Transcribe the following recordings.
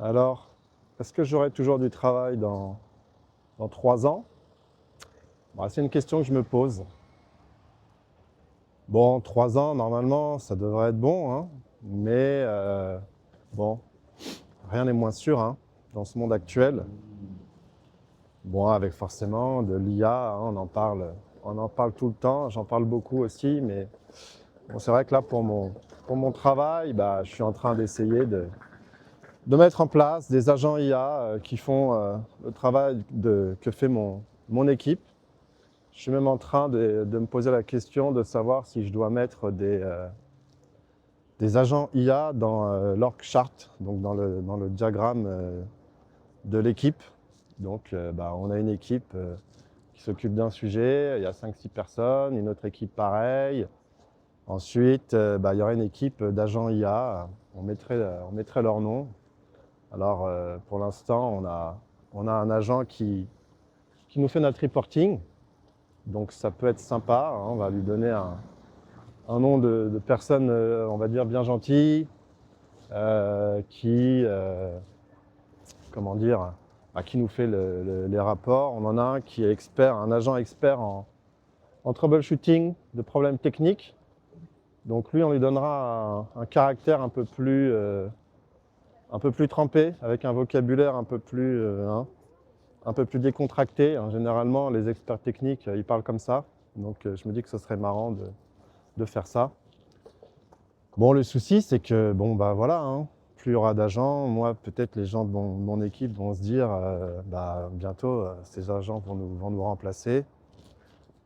Alors, est-ce que j'aurai toujours du travail dans 3 ans? C'est une question que je me pose. Bon, 3 ans, normalement, ça devrait être bon, hein, mais bon, rien n'est moins sûr hein, dans ce monde actuel. Bon, avec forcément de l'IA, hein, on en parle tout le temps, j'en parle beaucoup aussi, mais bon, c'est vrai que là, pour mon travail, je suis en train d'essayer de mettre en place des agents IA qui font le travail que fait mon équipe. Je suis même en train de me poser la question de savoir si je dois mettre des agents IA dans l'org chart, donc dans le diagramme de l'équipe. Donc on a une équipe qui s'occupe d'un sujet, il y a 5-6 personnes, une autre équipe pareille. Ensuite, il y aurait une équipe d'agents IA, on mettrait leur nom. Alors pour l'instant, on a un agent qui nous fait notre reporting, donc ça peut être sympa, hein, on va lui donner un nom de personne, on va dire, bien gentille, comment dire, qui nous fait les rapports. On en a un qui est expert, un agent expert en troubleshooting de problèmes techniques. Donc lui, on lui donnera un caractère un peu plus trempé, avec un vocabulaire un peu plus décontracté. Généralement, les experts techniques, ils parlent comme ça. Donc je me dis que ce serait marrant de faire ça. Bon, le souci, c'est que, voilà, hein, plus il y aura d'agents, moi, peut-être les gens de mon équipe vont se dire, bientôt, ces agents vont nous remplacer.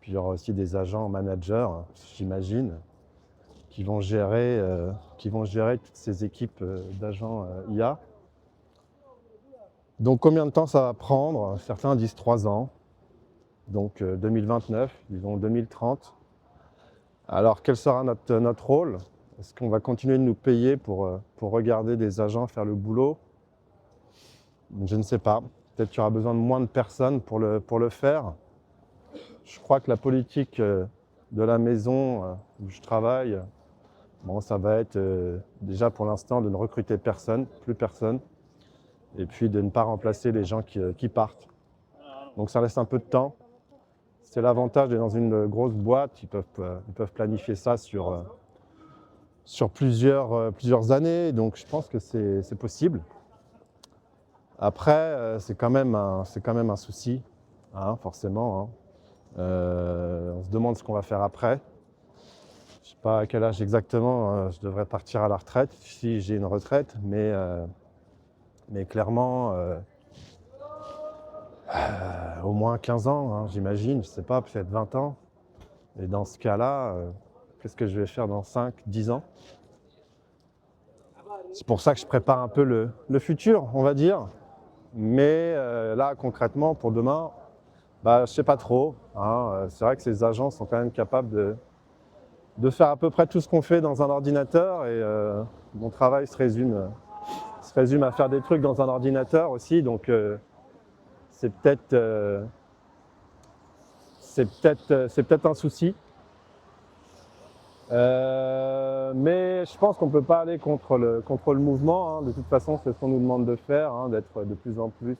Puis il y aura aussi des agents managers, j'imagine, qui vont gérer toutes ces équipes d'agents IA. Donc combien de temps ça va prendre? Certains disent 3 ans, donc 2029, disons 2030. Alors quel sera notre rôle? Est-ce qu'on va continuer de nous payer pour regarder des agents faire le boulot? Je ne sais pas. Peut-être qu'il y aura besoin de moins de personnes pour le faire. Je crois que la politique de la maison où je travaille, ça va être déjà pour l'instant de ne recruter plus personne, et puis de ne pas remplacer les gens qui partent. Donc ça laisse un peu de temps. C'est l'avantage d'être dans une grosse boîte, ils peuvent planifier ça sur plusieurs années, donc je pense que c'est possible. Après, c'est quand même un souci, hein, forcément. Hein. On se demande ce qu'on va faire après. Je ne sais pas à quel âge exactement je devrais partir à la retraite, si j'ai une retraite, mais clairement, au moins 15 ans, hein, j'imagine, je ne sais pas, peut-être 20 ans. Et dans ce cas-là, qu'est-ce que je vais faire dans 5-10 ans? C'est pour ça que je prépare un peu le futur, on va dire. Mais là, concrètement, pour demain, je ne sais pas trop. Hein. C'est vrai que ces agents sont quand même capables de faire à peu près tout ce qu'on fait dans un ordinateur. Et mon travail se résume à faire des trucs dans un ordinateur aussi. Donc c'est peut-être un souci. Mais je pense qu'on ne peut pas aller contre le mouvement. Hein. De toute façon, c'est ce qu'on nous demande de faire, hein, d'être de plus en plus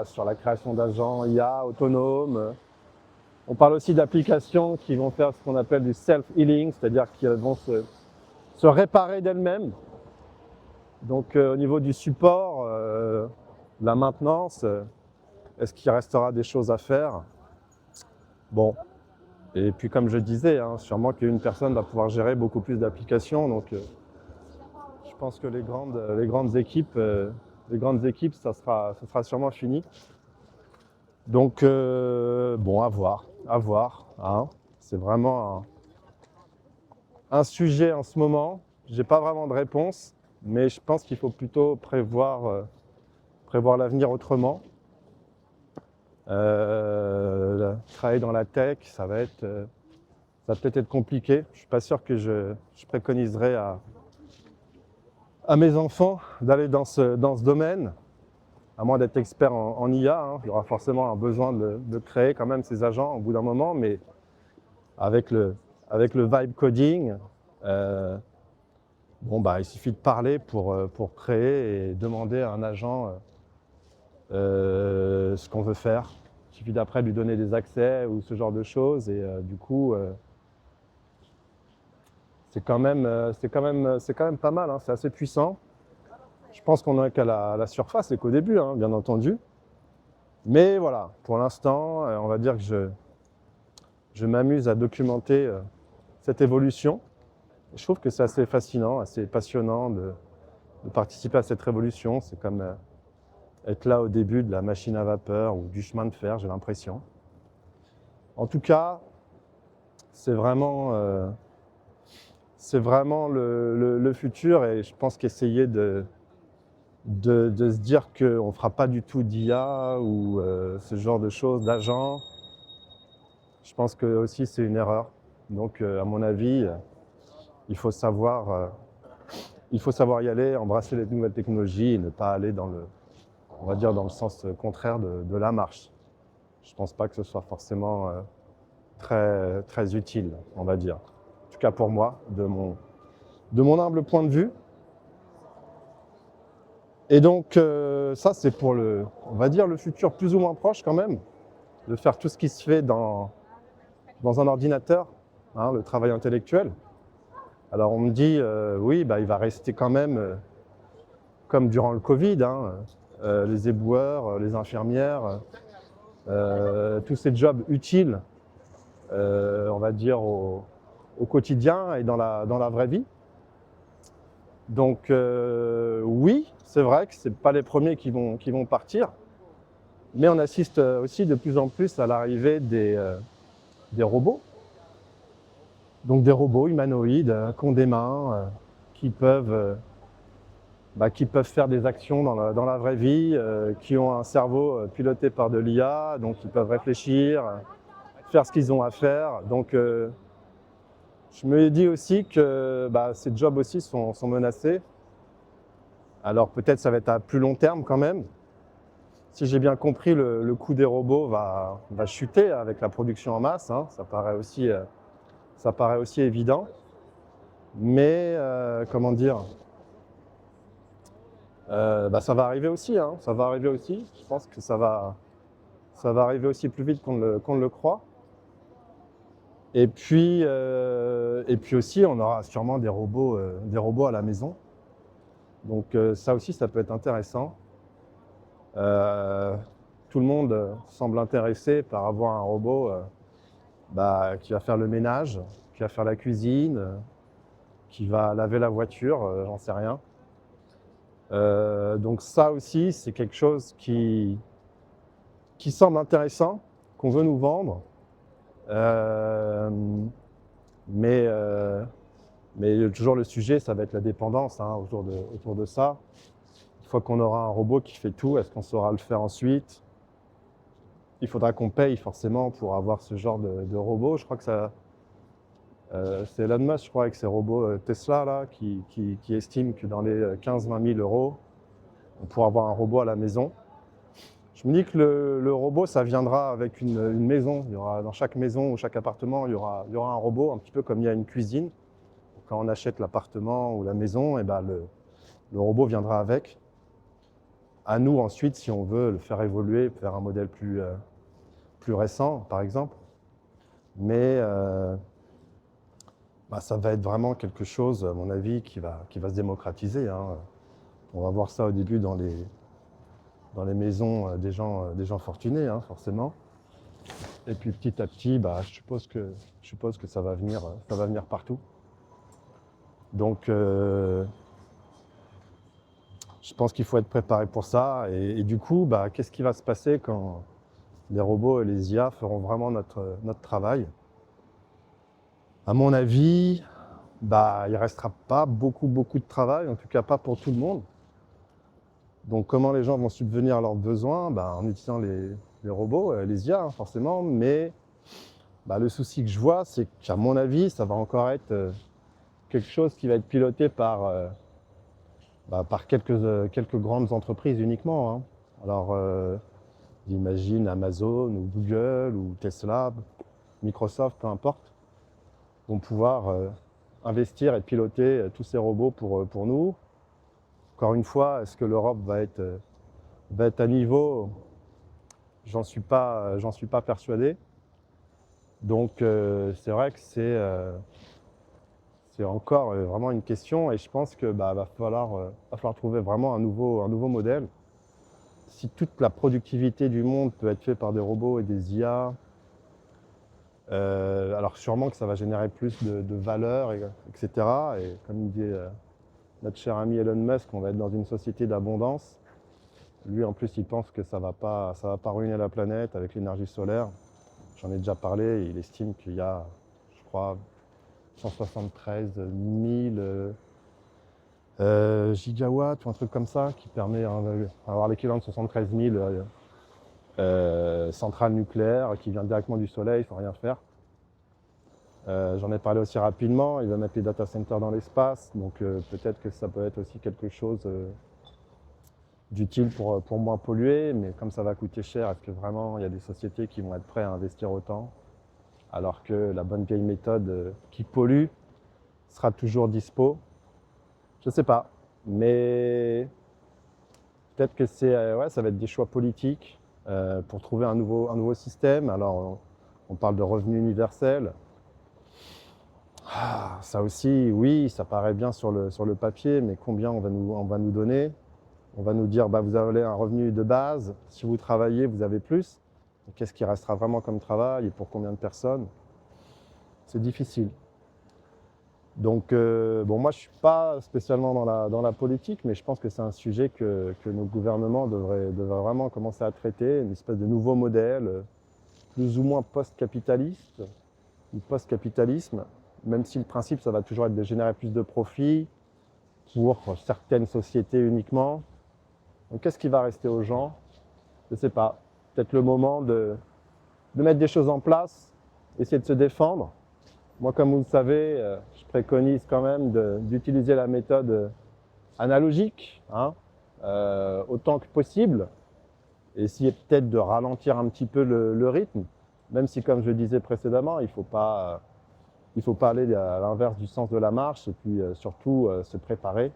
sur la création d'agents IA autonomes. On parle aussi d'applications qui vont faire ce qu'on appelle du self-healing, c'est-à-dire qu'elles vont se réparer d'elles-mêmes. Donc au niveau du support, la maintenance, est-ce qu'il restera des choses à faire? Bon. Et puis comme je disais, hein, sûrement qu'une personne va pouvoir gérer beaucoup plus d'applications. Donc je pense que les grandes équipes, ça sera sûrement fini. Donc à voir. Hein. C'est vraiment un sujet en ce moment. J'ai pas vraiment de réponse, mais je pense qu'il faut plutôt prévoir l'avenir autrement. Travailler dans la tech, ça va peut-être être compliqué. Je suis pas sûr que je préconiserais à mes enfants d'aller dans ce domaine, à moins d'être expert en IA. Hein. Il y aura forcément un besoin de créer quand même ces agents au bout d'un moment, mais avec le vibe coding, Bon, bah, il suffit de parler pour créer et demander à un agent ce qu'on veut faire. Il suffit d'après de lui donner des accès ou ce genre de choses. Et du coup, c'est quand même pas mal, hein, c'est assez puissant. Je pense qu'on n'est qu'à la surface et qu'au début, hein, bien entendu. Mais voilà, pour l'instant, on va dire que je m'amuse à documenter cette évolution. Je trouve que c'est assez fascinant, assez passionnant de participer à cette révolution. C'est comme être là au début de la machine à vapeur ou du chemin de fer, j'ai l'impression. En tout cas, c'est vraiment le futur et je pense qu'essayer de se dire qu'on ne fera pas du tout d'IA ou ce genre de choses, d'agents, je pense que aussi c'est une erreur. Donc à mon avis, il faut savoir y aller, embrasser les nouvelles technologies et ne pas aller on va dire dans le sens contraire de la marche. Je ne pense pas que ce soit forcément très, très utile, on va dire. En tout cas pour moi, de mon humble point de vue. Et donc ça c'est pour on va dire le futur plus ou moins proche quand même, de faire tout ce qui se fait dans un ordinateur, hein, le travail intellectuel. Alors on me dit, oui, bah, il va rester quand même, comme durant le Covid, hein, les éboueurs, les infirmières, tous ces jobs utiles, on va dire, au quotidien et dans la vraie vie. Donc oui, c'est vrai que ce n'est pas les premiers qui vont partir, mais on assiste aussi de plus en plus à l'arrivée des robots. Donc des robots humanoïdes qui ont des mains, qui peuvent faire des actions dans la vraie vie, qui ont un cerveau piloté par de l'IA, donc ils peuvent réfléchir, faire ce qu'ils ont à faire. Donc je me dis aussi que ces jobs aussi sont menacés. Alors peut-être ça va être à plus long terme quand même. Si j'ai bien compris, le coût des robots va chuter avec la production en masse, hein, ça paraît aussi évident. Mais comment dire, ça va arriver aussi, hein, ça va arriver aussi. Je pense que ça va arriver aussi plus vite qu'on ne le croit. Et puis aussi, on aura sûrement des robots à la maison. Donc ça aussi, ça peut être intéressant. Tout le monde semble intéressé par avoir un robot qui va faire le ménage, qui va faire la cuisine, qui va laver la voiture, j'en sais rien. Donc ça aussi, c'est quelque chose qui semble intéressant, qu'on veut nous vendre. Mais toujours le sujet, ça va être la dépendance, hein, autour de ça. Une fois qu'on aura un robot qui fait tout, est-ce qu'on saura le faire ensuite? Il faudra qu'on paye forcément pour avoir ce genre de robot. Je crois que c'est Elon Musk, je crois, avec ses robots Tesla, là, qui estime que dans les 15-20 000 euros, on pourra avoir un robot à la maison. Je me dis que le robot, ça viendra avec une maison. Il y aura, dans chaque maison ou chaque appartement, il y aura un robot, un petit peu comme il y a une cuisine. Quand on achète l'appartement ou la maison, et le robot viendra avec. À nous ensuite, si on veut le faire évoluer, faire un modèle plus récent, par exemple. Mais ça va être vraiment quelque chose, à mon avis, qui va se démocratiser, hein. On va voir ça au début dans les maisons des gens fortunés, hein, forcément. Et puis petit à petit, je suppose que ça va venir partout. Donc je pense qu'il faut être préparé pour ça. Et du coup, qu'est-ce qui va se passer quand les robots et les IA feront vraiment notre travail? À mon avis, il ne restera pas beaucoup de travail, en tout cas pas pour tout le monde. Donc comment les gens vont subvenir à leurs besoins? En utilisant les robots, les IA, hein, forcément. Mais le souci que je vois, c'est qu'à mon avis, ça va encore être quelque chose qui va être piloté par quelques grandes entreprises uniquement, hein. Alors j'imagine Amazon ou Google ou Tesla, Microsoft, peu importe, vont pouvoir investir et piloter tous ces robots pour nous. Encore une fois, est-ce que l'Europe va être à niveau? J'en suis pas persuadé. Donc c'est vrai que c'est encore vraiment une question et je pense que va falloir trouver vraiment un nouveau modèle. Si toute la productivité du monde peut être faite par des robots et des IA, alors sûrement que ça va générer plus de valeur, etc. Et comme dit notre cher ami Elon Musk, on va être dans une société d'abondance. Lui, en plus, il pense que ça va pas ruiner la planète avec l'énergie solaire. J'en ai déjà parlé, il estime qu'il y a, je crois, 173 000 gigawatts ou un truc comme ça, qui permet d'avoir l'équivalent de 73 000 centrales nucléaires qui viennent directement du soleil, il ne faut rien faire. J'en ai parlé aussi rapidement, il va mettre les data centers dans l'espace, donc peut-être que ça peut être aussi quelque chose d'utile pour moins polluer, mais comme ça va coûter cher, est-ce que vraiment il y a des sociétés qui vont être prêtes à investir autant, alors que la bonne vieille méthode qui pollue sera toujours dispo? Je ne sais pas, mais peut-être que ça va être des choix politiques pour trouver un nouveau système. Alors on parle de revenu universel. Ça aussi, oui, ça paraît bien sur le papier, mais combien on va nous donner? On va nous dire, vous avez un revenu de base, si vous travaillez, vous avez plus. Qu'est-ce qui restera vraiment comme travail et pour combien de personnes? C'est difficile. Donc, moi je ne suis pas spécialement dans la politique, mais je pense que c'est un sujet que nos gouvernements devraient vraiment commencer à traiter, une espèce de nouveau modèle, plus ou moins post-capitaliste, ou post-capitalisme, même si le principe, ça va toujours être de générer plus de profits pour certaines sociétés uniquement. Donc qu'est-ce qui va rester aux gens? Je ne sais pas. Peut-être le moment de mettre des choses en place, essayer de se défendre. Moi, comme vous le savez, je préconise quand même d'utiliser la méthode analogique, autant que possible, et essayer peut-être de ralentir un petit peu le rythme, même si, comme je le disais précédemment, il ne faut pas aller à l'inverse du sens de la marche, et puis surtout se préparer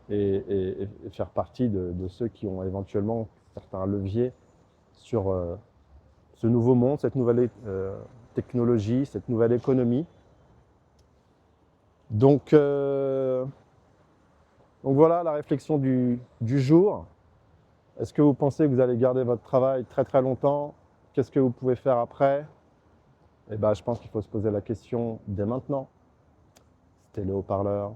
et faire partie de ceux qui ont éventuellement certains leviers sur ce nouveau monde, cette nouvelle technologie, cette nouvelle économie. Donc voilà la réflexion du jour. Est-ce que vous pensez que vous allez garder votre travail très très longtemps? Qu'est-ce que vous pouvez faire après? Je pense qu'il faut se poser la question dès maintenant. C'était le haut-parleur.